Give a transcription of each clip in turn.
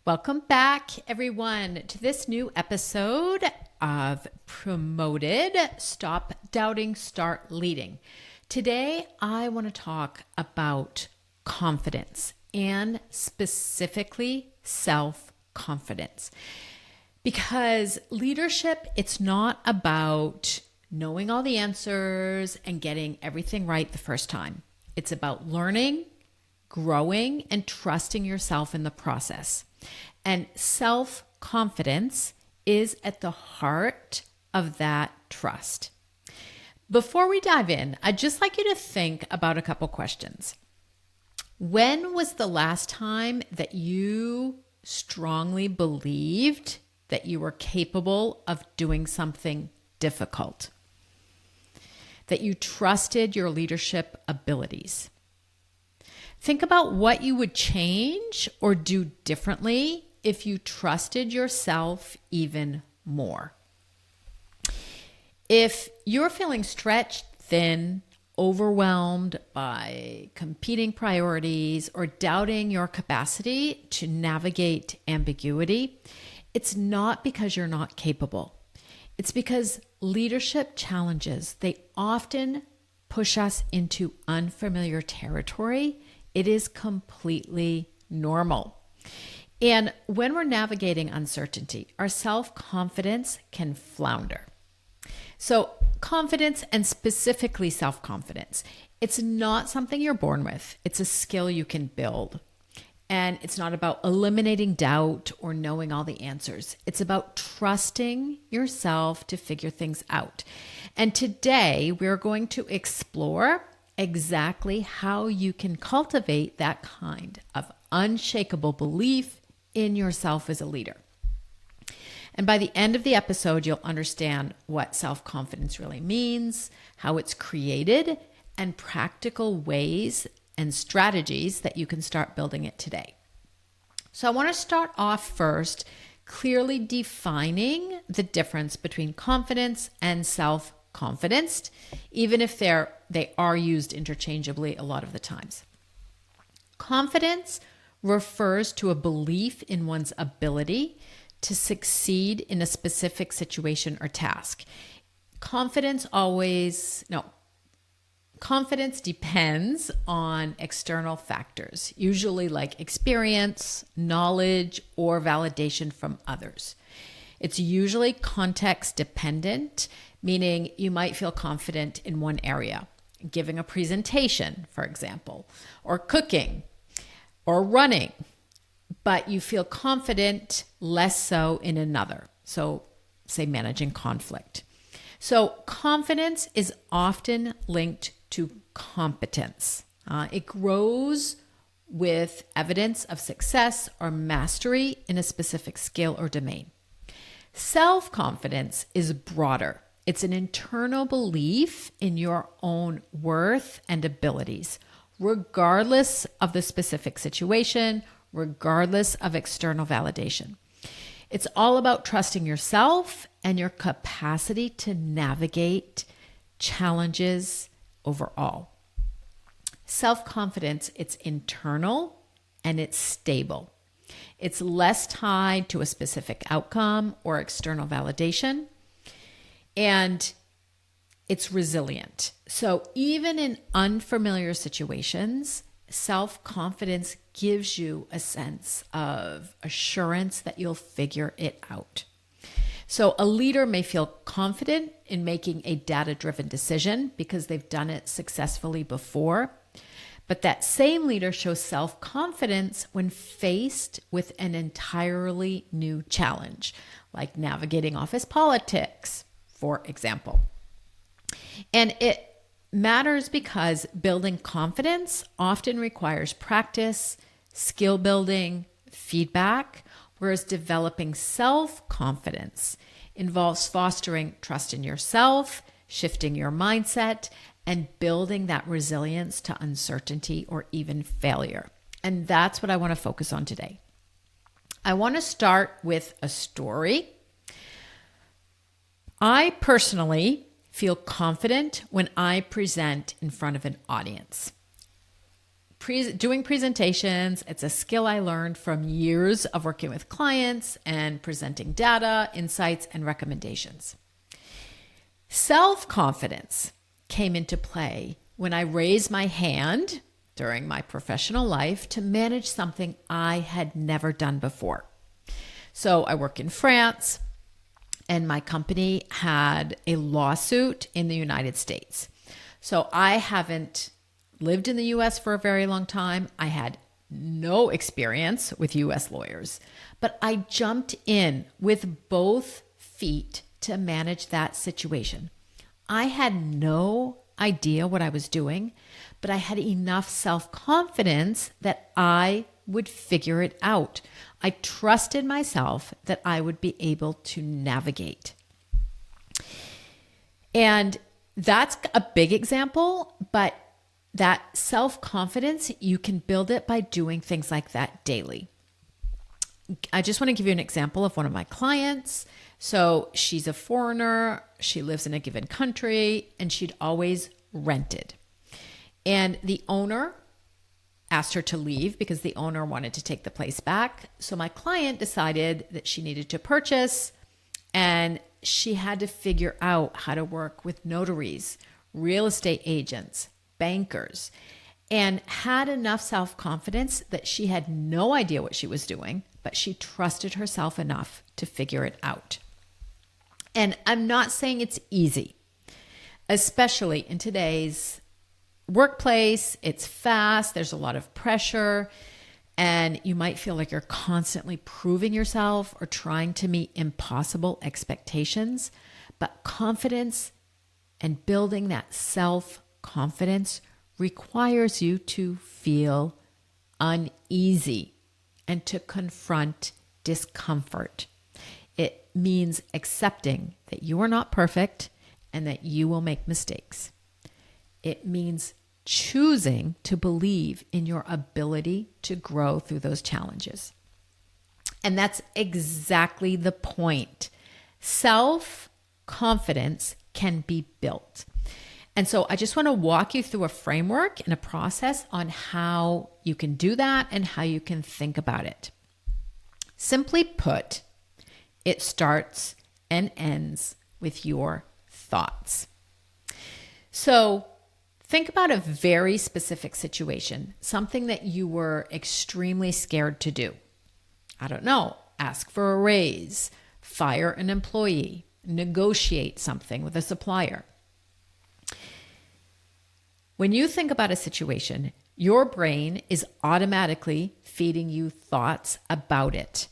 Welcome back, everyone, to this new episode of Promoted Stop Doubting, Start Leading. Today, I want to talk about confidence and specifically self-confidence. Because leadership, it's not about knowing all the answers and getting everything right the first time. It's about learning, growing, and trusting yourself in the process. And self-confidence is at the heart of that trust. Before we dive in, I'd just like you to think about a couple questions. When was the last time that you strongly believed that you were capable of doing something difficult? That you trusted your leadership abilities? Think about what you would change or do differently if you trusted yourself even more. If you're feeling stretched thin, overwhelmed by competing priorities, or doubting your capacity to navigate ambiguity, it's not because you're not capable. It's because leadership challenges, they often push us into unfamiliar territory. It is completely normal. And when we're navigating uncertainty, our self-confidence can flounder. So confidence, and specifically self-confidence, it's not something you're born with. It's a skill you can build. And it's not about eliminating doubt or knowing all the answers. It's about trusting yourself to figure things out. And today we're going to explore exactly how you can cultivate that kind of unshakable belief in yourself as a leader. And by the end of the episode, you'll understand what self-confidence really means, how it's created, and practical ways and strategies that you can start building it today. So I want to start off first clearly defining the difference between confidence and self-confidence, even if they are used interchangeably a lot of the times. Confidence refers to a belief in one's ability to succeed in a specific situation or task. Confidence depends on external factors, usually like experience, knowledge, or validation from others. It's usually context dependent, meaning you might feel confident in one area, giving a presentation, for example, or cooking, or running, but you feel confident less so in another. So say managing conflict. So confidence is often linked to competence. It grows with evidence of success or mastery in a specific skill or domain. Self-confidence is broader. It's an internal belief in your own worth and abilities, regardless of the specific situation, regardless of external validation. It's all about trusting yourself and your capacity to navigate challenges overall. Self-confidence, it's internal and it's stable. It's less tied to a specific outcome or external validation, and it's resilient. So even in unfamiliar situations, self-confidence gives you a sense of assurance that you'll figure it out. So a leader may feel confident in making a data-driven decision because they've done it successfully before. But that same leader shows self-confidence when faced with an entirely new challenge, like navigating office politics, for example. And it matters because building confidence often requires practice, skill building, feedback, whereas developing self-confidence involves fostering trust in yourself, shifting your mindset, and building that resilience to uncertainty or even failure. And that's what I want to focus on today. I want to start with a story. I personally feel confident when I present in front of an audience. doing presentations, it's a skill I learned from years of working with clients and presenting data, insights, and recommendations. Self-confidence came into play when I raised my hand during my professional life to manage something I had never done before. So I work in France, and my company had a lawsuit in the United States. So I haven't lived in the US for a very long time. I had no experience with US lawyers, but I jumped in with both feet to manage that situation. I had no idea what I was doing, but I had enough self-confidence that I would figure it out. I trusted myself that I would be able to navigate. And that's a big example, but that self-confidence, you can build it by doing things like that daily. I just want to give you an example of one of my clients. So she's a foreigner, she lives in a given country, and she'd always rented. And the owner asked her to leave because the owner wanted to take the place back. So my client decided that she needed to purchase, and she had to figure out how to work with notaries, real estate agents, bankers, and had enough self-confidence that she had no idea what she was doing, but she trusted herself enough to figure it out. And I'm not saying it's easy, especially in today's workplace. It's fast, there's a lot of pressure, and you might feel like you're constantly proving yourself or trying to meet impossible expectations. But confidence and building that self-confidence requires you to feel uneasy and to confront discomfort. It means accepting that you are not perfect and that you will make mistakes. It means choosing to believe in your ability to grow through those challenges. And that's exactly the point. Self-confidence can be built. And so I just want to walk you through a framework and a process on how you can do that and how you can think about it. Simply put, it starts and ends with your thoughts. So think about a very specific situation, something that you were extremely scared to do. I don't know, ask for a raise, fire an employee, negotiate something with a supplier. When you think about a situation, your brain is automatically feeding you thoughts about it.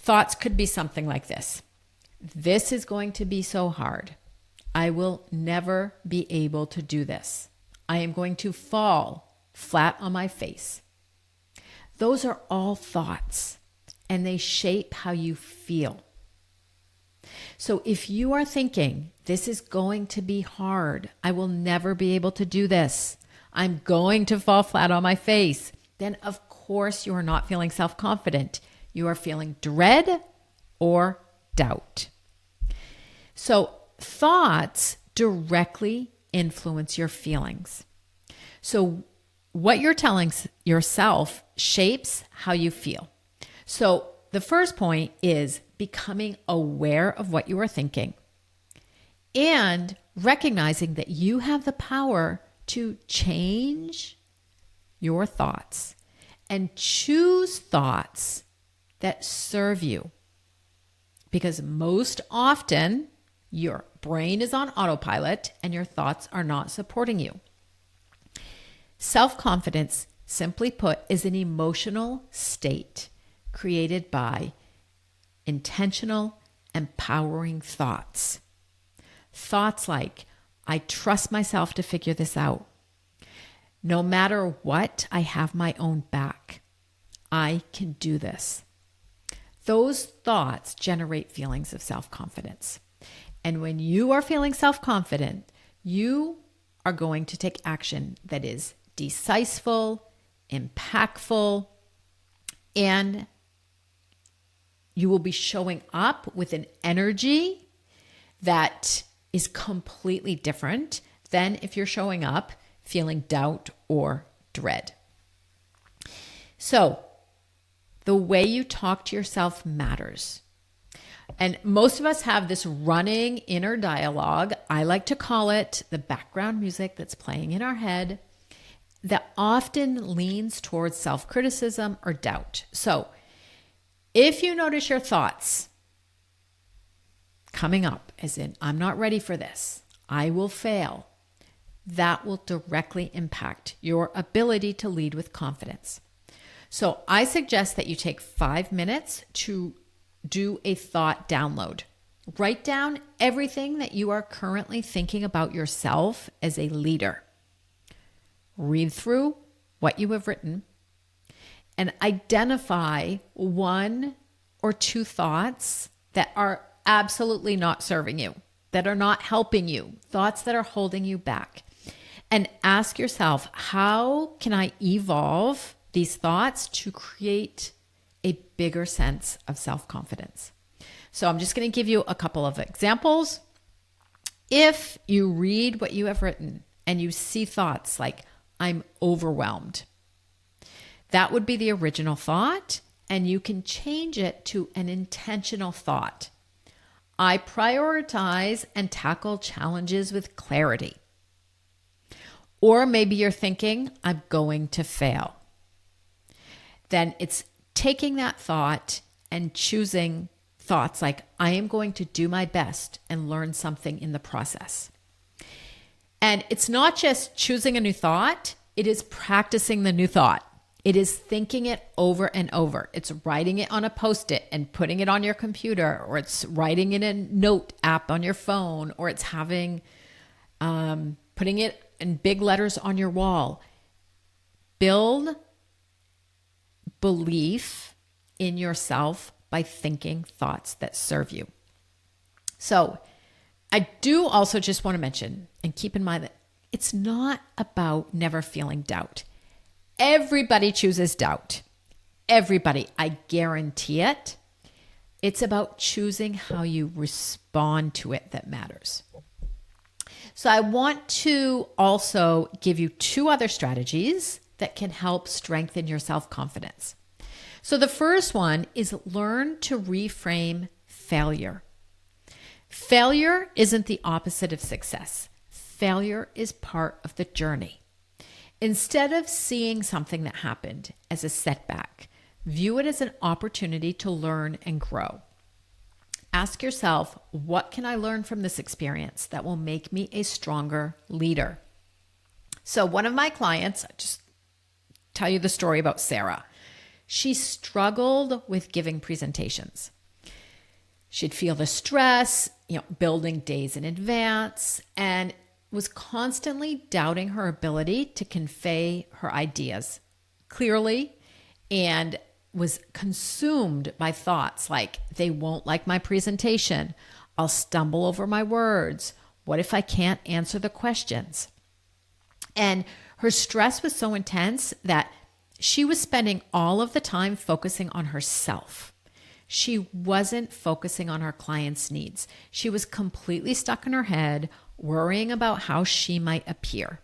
Thoughts could be something like this. This is going to be so hard. I will never be able to do this. I am going to fall flat on my face. Those are all thoughts, and they shape how you feel. So if you are thinking, this is going to be hard, I will never be able to do this, I'm going to fall flat on my face, then of course you are not feeling self-confident. You are feeling dread or doubt. So thoughts directly influence your feelings. So what you're telling yourself shapes how you feel. So the first point is becoming aware of what you are thinking and recognizing that you have the power to change your thoughts and choose thoughts that serve you. Because most often your brain is on autopilot and your thoughts are not supporting you. Self-confidence, simply put, is an emotional state created by intentional, empowering thoughts. Thoughts like, I trust myself to figure this out. No matter what, I have my own back. I can do this. Those thoughts generate feelings of self-confidence. And when you are feeling self-confident, you are going to take action that is decisive, impactful, and you will be showing up with an energy that is completely different than if you're showing up feeling doubt or dread. So the way you talk to yourself matters. And most of us have this running inner dialogue. I like to call it the background music that's playing in our head that often leans towards self-criticism or doubt. So if you notice your thoughts coming up, as in, I'm not ready for this, I will fail, that will directly impact your ability to lead with confidence. So I suggest that you take 5 minutes to do a thought download. Write down everything that you are currently thinking about yourself as a leader. Read through what you have written and identify 1 or 2 thoughts that are absolutely not serving you, that are not helping you, thoughts that are holding you back. And ask yourself, how can I evolve these thoughts to create a bigger sense of self-confidence? So I'm just going to give you a couple of examples. If you read what you have written and you see thoughts like, I'm overwhelmed, that would be the original thought, and you can change it to an intentional thought. I prioritize and tackle challenges with clarity. Or maybe you're thinking, I'm going to fail. Then it's taking that thought and choosing thoughts like, I am going to do my best and learn something in the process. And it's not just choosing a new thought, it is practicing the new thought. It is thinking it over and over. It's writing it on a Post-it and putting it on your computer, or it's writing it in a note app on your phone, or it's having, putting it in big letters on your wall. Build belief in yourself by thinking thoughts that serve you. So I do also just want to mention and keep in mind that it's not about never feeling doubt. Everybody chooses doubt. Everybody, I guarantee it. It's about choosing how you respond to it that matters. So I want to also give you 2 other strategies that can help strengthen your self-confidence. So the first one is learn to reframe failure. Failure isn't the opposite of success. Failure is part of the journey. Instead of seeing something that happened as a setback, view it as an opportunity to learn and grow. Ask yourself, what can I learn from this experience that will make me a stronger leader? So one of my clients, I'll just tell you the story about Sarah. She struggled with giving presentations. She'd feel the stress, building days in advance, and was constantly doubting her ability to convey her ideas clearly, and was consumed by thoughts like, they won't like my presentation. I'll stumble over my words. What if I can't answer the questions? And her stress was so intense that she was spending all of the time focusing on herself. She wasn't focusing on her clients' needs. She was completely stuck in her head, worrying about how she might appear.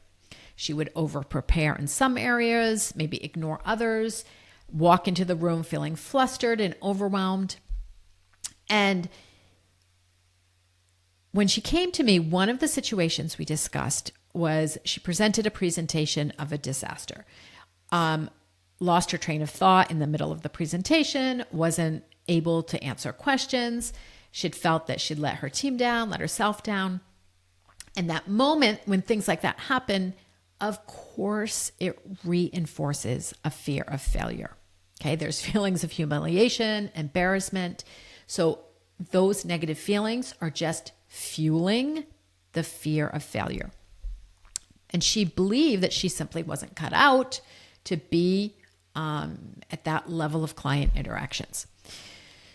She would over-prepare in some areas, maybe ignore others, walk into the room feeling flustered and overwhelmed. And when she came to me, one of the situations we discussed was she presented a presentation of a disaster. Lost her train of thought in the middle of the presentation, wasn't able to answer questions. She'd felt that she'd let her team down, let herself down. And that moment when things like that happen, of course, it reinforces a fear of failure. Okay, there's feelings of humiliation, embarrassment. So those negative feelings are just fueling the fear of failure. And she believed that she simply wasn't cut out to be at that level of client interactions.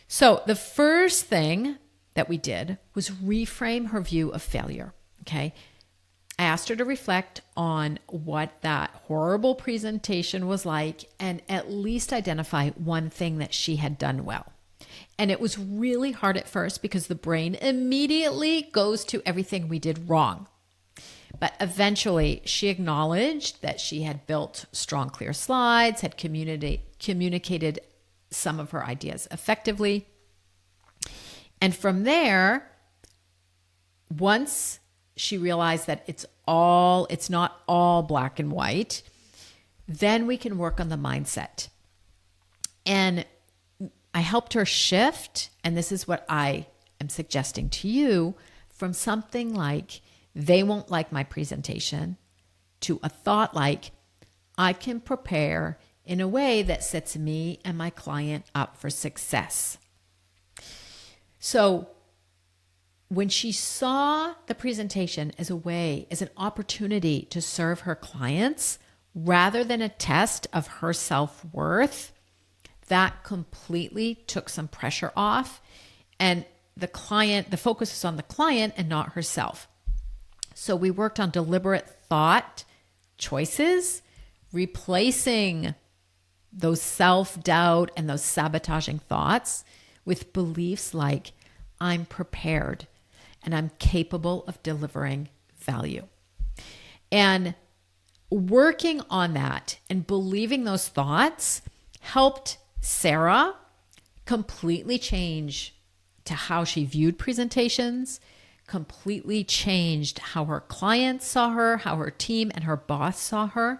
So the first thing that we did was reframe her view of failure. Okay. I asked her to reflect on what that horrible presentation was like and at least identify one thing that she had done well. And it was really hard at first because the brain immediately goes to everything we did wrong. But eventually she acknowledged that she had built strong, clear slides, had communicated some of her ideas effectively. And from there, once she realized that it's not all black and white, then we can work on the mindset. And I helped her shift, and this is what I am suggesting to you, from something like, they won't like my presentation, to a thought like, I can prepare in a way that sets me and my client up for success. So when she saw the presentation as an opportunity to serve her clients rather than a test of her self-worth, that completely took some pressure off. And the focus is on the client and not herself. So we worked on deliberate thought choices, replacing those self-doubt and those sabotaging thoughts with beliefs like, I'm prepared and I'm capable of delivering value. And working on that and believing those thoughts helped Sarah completely change to how she viewed presentations, completely changed how her clients saw her, how her team and her boss saw her.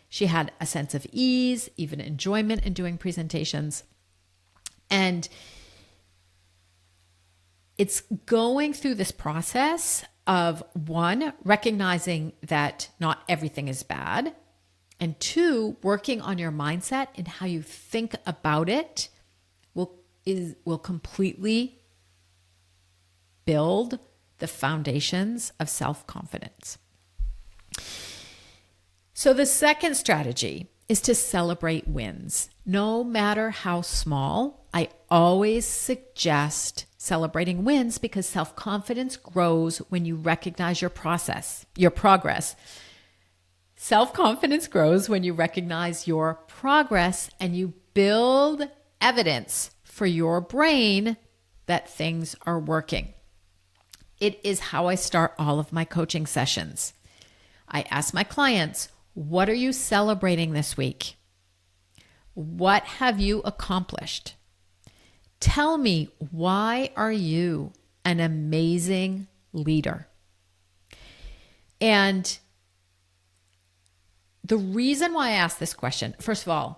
She had a sense of ease, even enjoyment in doing presentations. And it's going through this process of, one, recognizing that not everything is bad, and two, working on your mindset and how you think about it will completely build the foundations of self-confidence. So the second strategy is to celebrate wins. No matter how small, I always suggest celebrating wins because self-confidence grows when you recognize your progress. Self-confidence grows when you recognize your progress and you build evidence for your brain that things are working. It is how I start all of my coaching sessions. I ask my clients, what are you celebrating this week? What have you accomplished? Tell me, why are you an amazing leader? And the reason why I ask this question, first of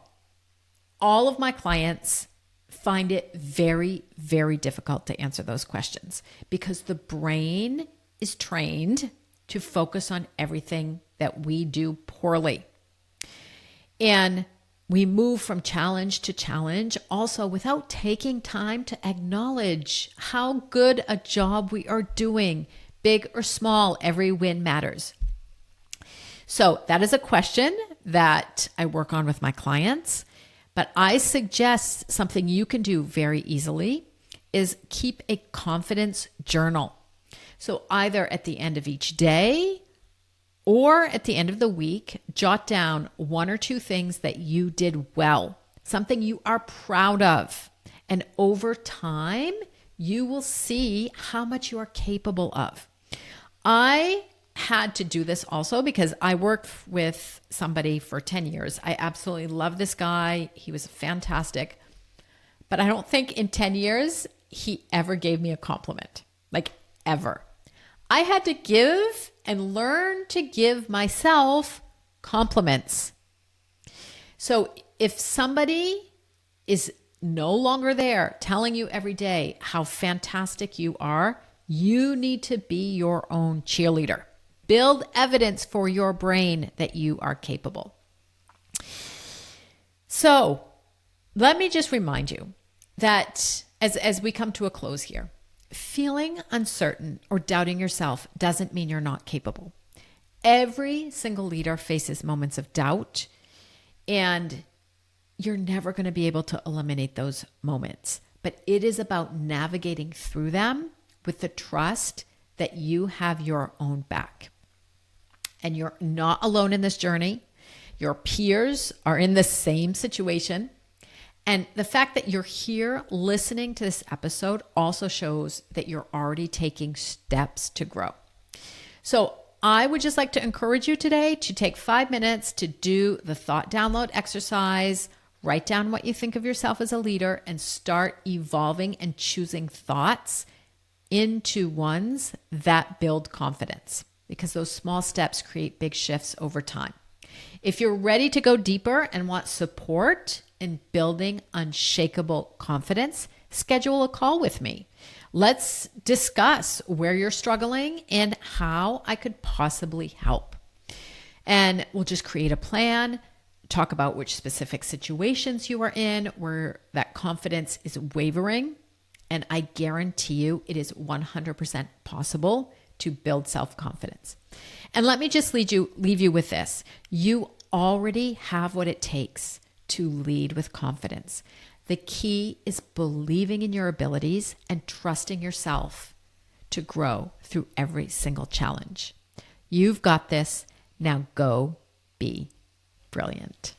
all of my clients find it very, very difficult to answer those questions because the brain is trained to focus on everything that we do poorly. And we move from challenge to challenge also without taking time to acknowledge how good a job we are doing. Big or small, every win matters. So that is a question that I work on with my clients. But I suggest something you can do very easily is keep a confidence journal. So either at the end of each day or at the end of the week, jot down one or two things that you did well, something you are proud of. And over time, you will see how much you are capable of. I had to do this also because I worked with somebody for 10 years. I absolutely love this guy. He was fantastic. But I don't think in 10 years, he ever gave me a compliment, like ever. I had to give and learn to give myself compliments. So if somebody is no longer there telling you every day how fantastic you are, you need to be your own cheerleader. Build evidence for your brain that you are capable. So let me just remind you that as we come to a close here, feeling uncertain or doubting yourself doesn't mean you're not capable. Every single leader faces moments of doubt, and you're never going to be able to eliminate those moments. But it is about navigating through them with the trust that you have your own back. And you're not alone in this journey. Your peers are in the same situation. And the fact that you're here listening to this episode also shows that you're already taking steps to grow. So I would just like to encourage you today to take 5 minutes to do the thought download exercise. Write down what you think of yourself as a leader and start evolving and choosing thoughts into ones that build confidence, because those small steps create big shifts over time. If you're ready to go deeper and want support in building unshakable confidence, schedule a call with me. Let's discuss where you're struggling and how I could possibly help. And we'll just create a plan, talk about which specific situations you are in where that confidence is wavering. And I guarantee you it is 100% possible to build self-confidence. And let me just leave you with this. You already have what it takes to lead with confidence. The key is believing in your abilities and trusting yourself to grow through every single challenge. You've got this. Now go be brilliant.